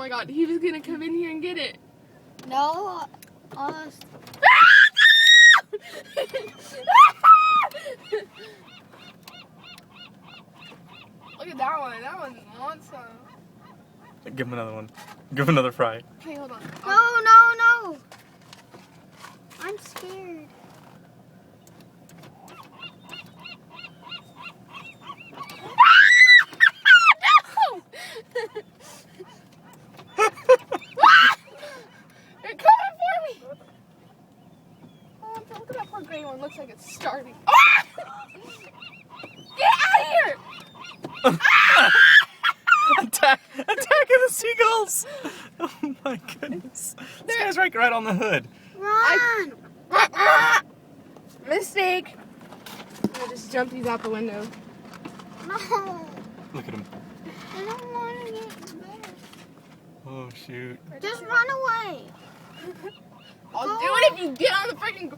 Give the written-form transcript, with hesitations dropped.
my god, he was gonna come in here and get it. No. Look at that one. That one wants some. Give him another one. Give him another fry. Okay, hold on. No. I'm scared. They're coming for me! Oh, look at that poor gray one. Looks like it's starving. Get out of here! Attacking the seagulls! Oh my goodness. This guy's right on the hood. Run! Mistake. I just jumped these out the window. No. Look at him. I don't want to get better. Oh shoot. Just run away. I'll do it if you get on the freaking.